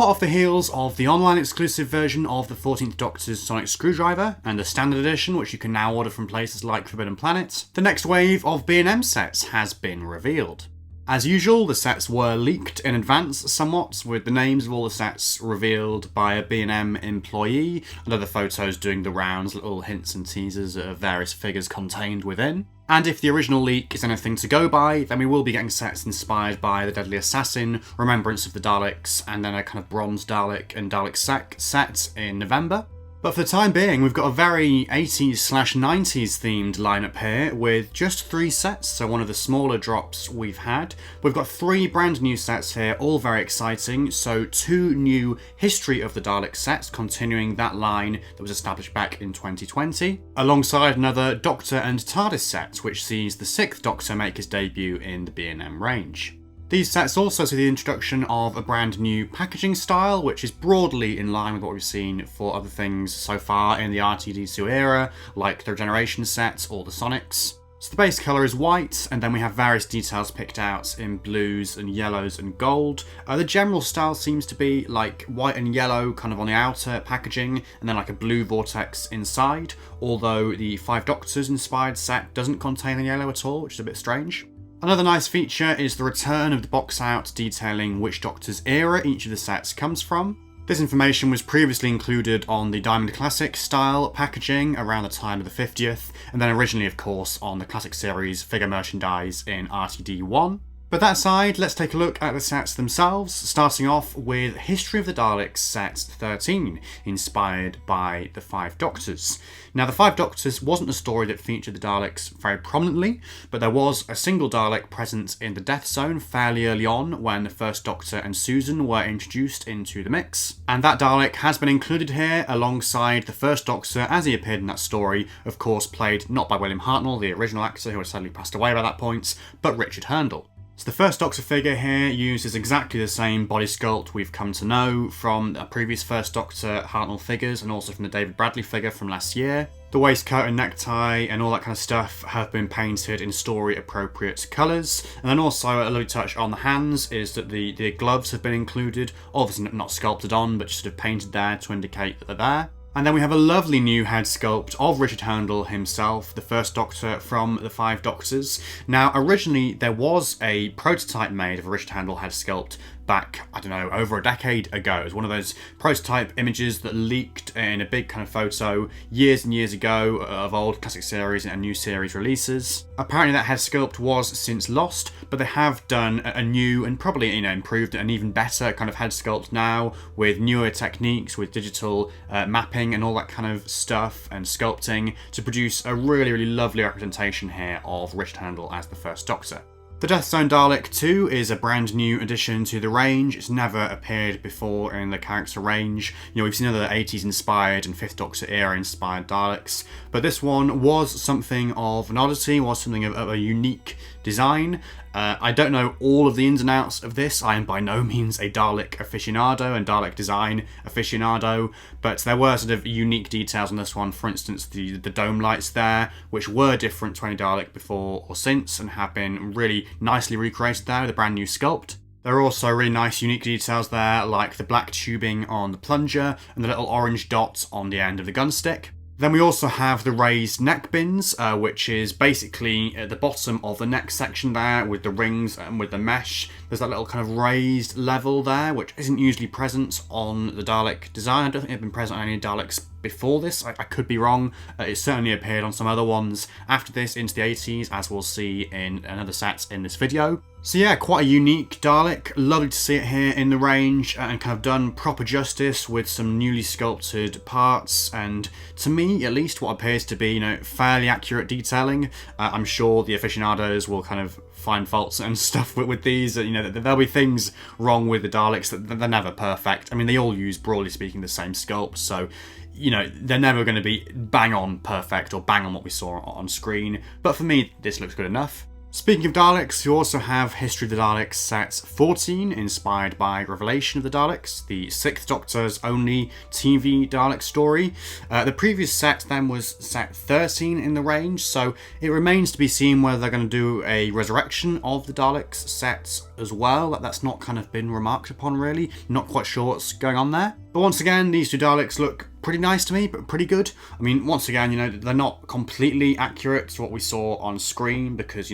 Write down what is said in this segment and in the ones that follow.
Hot off the heels of the online exclusive version of the 14th Doctor's Sonic Screwdriver and the standard edition, which you can now order from places like Forbidden Planet, the next wave of B&M sets has been revealed. As usual, the sets were leaked in advance somewhat, with the names of all the sets revealed by a B&M employee, and other photos doing the rounds, little hints and teasers of various figures contained within. And if the original leak is anything to go by, then we will be getting sets inspired by the Deadly Assassin, Remembrance of the Daleks, and then a kind of Bronze Dalek and Dalek set in November. But for the time being, we've got a very 80s/90s themed lineup here with just 3 sets, so one of the smaller drops we've had. We've got 3 brand new sets here, all very exciting, so 2 new History of the Daleks sets, continuing that line that was established back in 2020, alongside another Doctor and TARDIS set, which sees the 6th Doctor make his debut in the B&M range. These sets also see the introduction of a brand new packaging style, which is broadly in line with what we've seen for other things so far in the RTD2 era, like the Regeneration sets or the Sonics. So the base colour is white, and then we have various details picked out in blues and yellows and gold. The general style seems to be like white and yellow kind of on the outer packaging, and then like a blue vortex inside, although the 5 Doctors inspired set doesn't contain the yellow at all, which is a bit strange. Another nice feature is the return of the box art detailing which Doctor's era each of the sets comes from. This information was previously included on the Diamond Classic style packaging around the time of the 50th, and then originally of course on the Classic Series figure merchandise in RTD1. But that aside, let's take a look at the sets themselves, starting off with History of the Daleks set 13, inspired by the 5 Doctors. Now, the 5 Doctors wasn't a story that featured the Daleks very prominently, but there was a single Dalek present in the Death Zone fairly early on when the first Doctor and Susan were introduced into the mix. And that Dalek has been included here alongside the first Doctor as he appeared in that story, of course played not by William Hartnell, the original actor who had sadly passed away by that point, but Richard Hurndall. So the first Doctor figure here uses exactly the same body sculpt we've come to know from a previous first Doctor Hartnell figures and also from the David Bradley figure from last year. The waistcoat and necktie and all that kind of stuff have been painted in story appropriate colours. And then also a lovely touch on the hands is that the gloves have been included, obviously not sculpted on but just sort of painted there to indicate that they're there. And then we have a lovely new head sculpt of Richard Hurndall himself, the first Doctor from the 5 Doctors. Now, originally there was a prototype made of a Richard Hurndall head sculpt back, I don't know, over a decade ago. It was one of those prototype images that leaked in a big kind of photo years and years ago of old classic series and new series releases. Apparently that head sculpt was since lost, but they have done a new and probably, improved and even better kind of head sculpt now with newer techniques, with digital mapping and all that kind of stuff and sculpting to produce a really, really lovely representation here of Richard Hurndall as the first Doctor. The Death Zone Dalek 2 is a brand new addition to the range. It's never appeared before in the character range. We've seen other 80s inspired and 5th Doctor era inspired Daleks, but this one was something of an oddity, was something of a unique design. I don't know all of the ins and outs of this. I am by no means a Dalek aficionado and Dalek design aficionado, but there were sort of unique details on this one. For instance, the dome lights there, which were different to any Dalek before or since and have been really nicely recreated there with a brand new sculpt. There are also really nice unique details there, like the black tubing on the plunger and the little orange dot on the end of the gun stick. Then we also have the raised neck bins, which is basically at the bottom of the neck section there with the rings and with the mesh. There's that little kind of raised level there, which isn't usually present on the Dalek design. I don't think it's been present on any Daleks before this. I could be wrong. It certainly appeared on some other ones after this into the 80s, as we'll see in another set in this video. So yeah, quite a unique Dalek. Lovely to see it here in the range and kind of done proper justice with some newly sculpted parts and, to me at least, what appears to be, fairly accurate detailing. I'm sure the aficionados will kind of find faults and stuff with these. There'll be things wrong with the Daleks that they're never perfect. I mean, they all use, broadly speaking, the same sculpt, so they're never going to be bang on perfect or bang on what we saw on screen. But for me, this looks good enough. Speaking of Daleks, you also have History of the Daleks set 14, inspired by Revelation of the Daleks, the 6th Doctor's only TV Dalek story. The previous set then was set 13 in the range, so it remains to be seen whether they're going to do a Resurrection of the Daleks set as well. That's not kind of been remarked upon really, not quite sure what's going on there. But once again, these two Daleks look pretty nice to me, but pretty good. I mean, once again, they're not completely accurate to what we saw on screen because,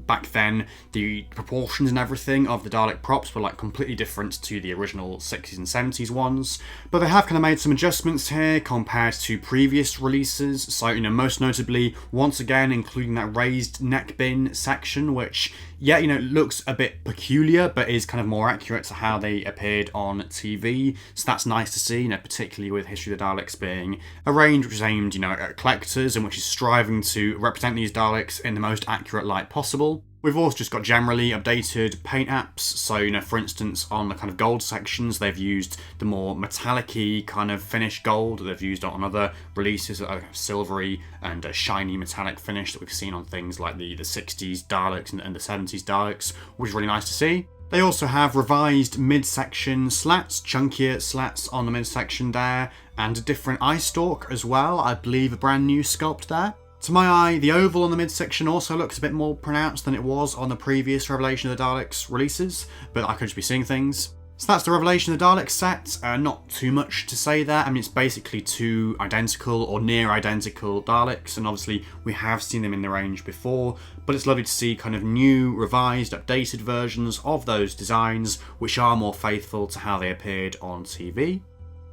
back then the proportions and everything of the Dalek props were like completely different to the original 60s and 70s ones. But they have kind of made some adjustments here compared to previous releases. So, most notably, once again, including that raised neck bin section, which, yeah, looks a bit peculiar, but is kind of more accurate to how they appeared on TV. So that's nice to see, particularly with History of the Daleks being a range which is aimed, at collectors and which is striving to represent these Daleks in the most accurate light possible. We've also just got generally updated paint apps, so for instance on the kind of gold sections they've used the more metallic-y kind of finish gold that they've used on other releases, a silvery and a shiny metallic finish that we've seen on things like the 60s Daleks and the 70s Daleks, which is really nice to see. They also have revised midsection slats, chunkier slats on the midsection there, and a different eye stalk as well, I believe a brand new sculpt there. To my eye, the oval on the midsection also looks a bit more pronounced than it was on the previous Revelation of the Daleks releases, but I could just be seeing things. So that's the Revelation of the Daleks set. Not too much to say there. I mean, it's basically two identical or near identical Daleks, and obviously we have seen them in the range before, but it's lovely to see kind of new, revised, updated versions of those designs, which are more faithful to how they appeared on TV.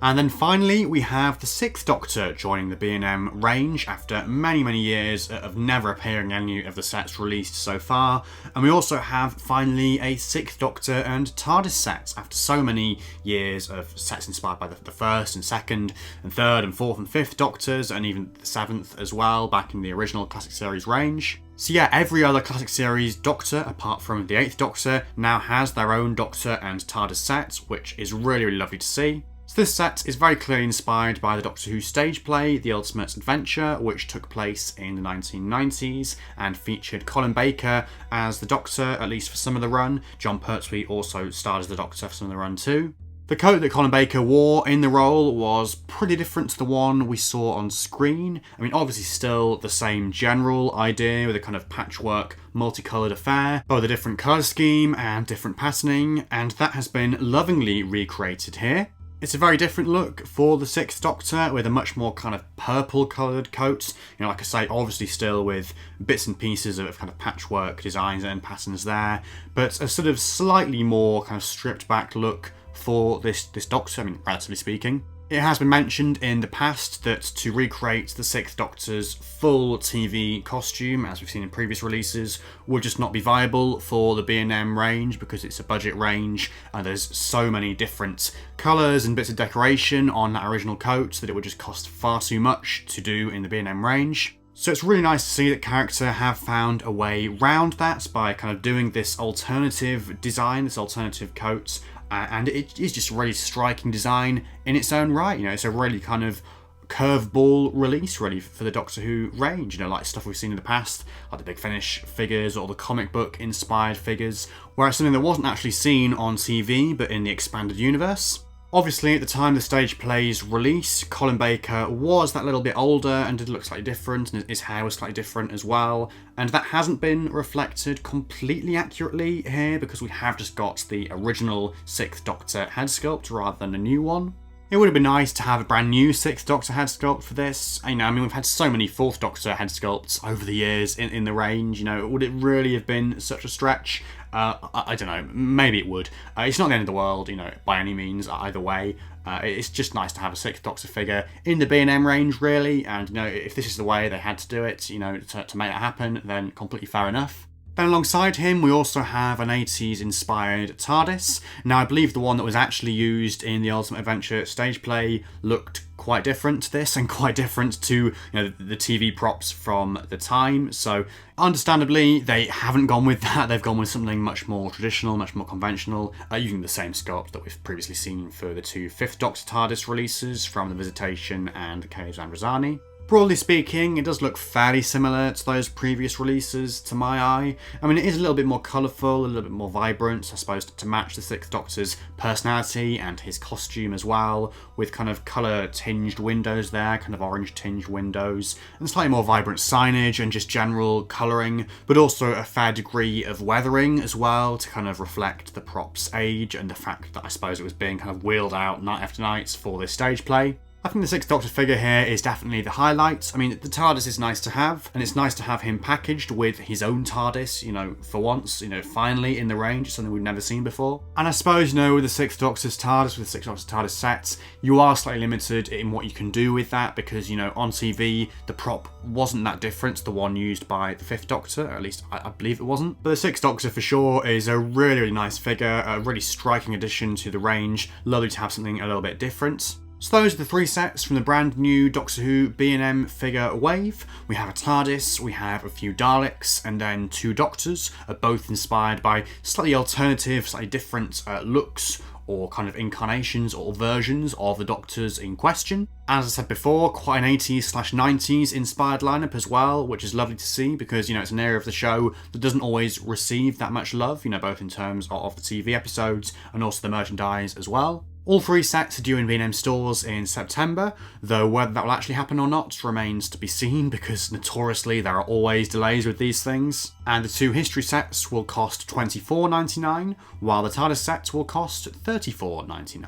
And then finally, we have the 6th Doctor joining the B&M range after many, many years of never appearing in any of the sets released so far. And we also have finally a 6th Doctor and TARDIS set after so many years of sets inspired by the 1st and 2nd and 3rd and 4th and 5th Doctors, and even the 7th as well, back in the original Classic Series range. So yeah, every other Classic Series Doctor, apart from the 8th Doctor, now has their own Doctor and TARDIS set, which is really, really lovely to see. So this set is very clearly inspired by the Doctor Who stage play, The Ultimate Adventure, which took place in the 1990s and featured Colin Baker as the Doctor, at least for some of the run. John Pertwee also starred as the Doctor for some of the run too. The coat that Colin Baker wore in the role was pretty different to the one we saw on screen. I mean, obviously still the same general idea with a kind of patchwork, multicoloured affair, but with a different colour scheme and different patterning, and that has been lovingly recreated here. It's a very different look for the 6th Doctor, with a much more kind of purple coloured coat. Like I say, obviously still with bits and pieces of kind of patchwork designs and patterns there, but a sort of slightly more kind of stripped back look for this Doctor, I mean, relatively speaking. It has been mentioned in the past that to recreate the 6th Doctor's full TV costume, as we've seen in previous releases, would just not be viable for the B&M range because it's a budget range and there's so many different colours and bits of decoration on that original coat that it would just cost far too much to do in the B&M range. So it's really nice to see that character have found a way round that by kind of doing this alternative design, this alternative coat, and it is just a really striking design in its own right. It's a really kind of curveball release really for the Doctor Who range, like stuff we've seen in the past, like the Big Finish figures or the comic book inspired figures, whereas something that wasn't actually seen on TV but in the expanded universe. Obviously, at the time the stage play's release, Colin Baker was that little bit older and did look slightly different, and his hair was slightly different as well, and that hasn't been reflected completely accurately here because we have just got the original 6th Doctor head sculpt rather than a new one. It would have been nice to have a brand new 6th Doctor head sculpt for this. We've had so many 4th Doctor head sculpts over the years in the range, would it really have been such a stretch? I don't know, maybe it would. It's not the end of the world, by any means, either way. It's just nice to have a 6th Doctor figure in the B&M range, really, and, if this is the way they had to do it, to make that happen, then completely fair enough. Then alongside him, we also have an 80s inspired TARDIS. Now, I believe the one that was actually used in the Ultimate Adventure stage play looked quite different to this and quite different to the TV props from the time. So understandably, they haven't gone with that. They've gone with something much more traditional, much more conventional, using the same sculpt that we've previously seen for the two 5th Doctor TARDIS releases from The Visitation and The Caves of Androzani. Broadly speaking, it does look fairly similar to those previous releases to my eye. I mean, it is a little bit more colourful, a little bit more vibrant, I suppose, to match the Sixth Doctor's personality and his costume as well, with kind of colour-tinged windows there, kind of orange-tinged windows, and slightly more vibrant signage and just general colouring, but also a fair degree of weathering as well to kind of reflect the prop's age and the fact that I suppose it was being kind of wheeled out night after night for this stage play. I think the Sixth Doctor figure here is definitely the highlight. I mean, the TARDIS is nice to have, and it's nice to have him packaged with his own TARDIS, you know, for once, you know, finally in the range. It's something we've never seen before. And I suppose, you know, with the Sixth Doctor's TARDIS, with the Sixth Doctor's TARDIS sets, you are slightly limited in what you can do with that because, you know, on TV, the prop wasn't that different to the one used by the Fifth Doctor, or at least I believe it wasn't. But the Sixth Doctor for sure is a really, really nice figure, a really striking addition to the range. Lovely to have something a little bit different. So those are the 3 sets from the brand new Doctor Who B&M figure wave. We have a TARDIS, we have a few Daleks, and then 2 Doctors, both inspired by slightly alternative, slightly different looks or kind of incarnations or versions of the Doctors in question. As I said before, quite an 80s/90s inspired lineup as well, which is lovely to see because, you know, it's an area of the show that doesn't always receive that much love, you know, both in terms of the TV episodes and also the merchandise as well. All 3 sets are due in B&M stores in September, though whether that will actually happen or not remains to be seen because notoriously there are always delays with these things. And the 2 history sets will cost $24.99, while the TARDIS sets will cost $34.99.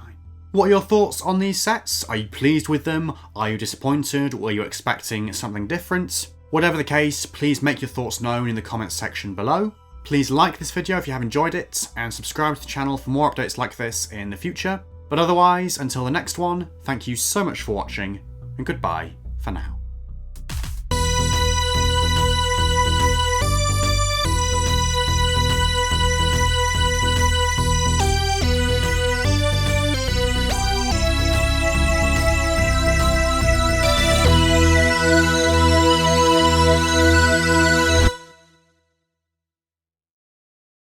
What are your thoughts on these sets? Are you pleased with them? Are you disappointed? Were you expecting something different? Whatever the case, please make your thoughts known in the comments section below. Please like this video if you have enjoyed it, and subscribe to the channel for more updates like this in the future. But otherwise, until the next one, thank you so much for watching, and goodbye for now.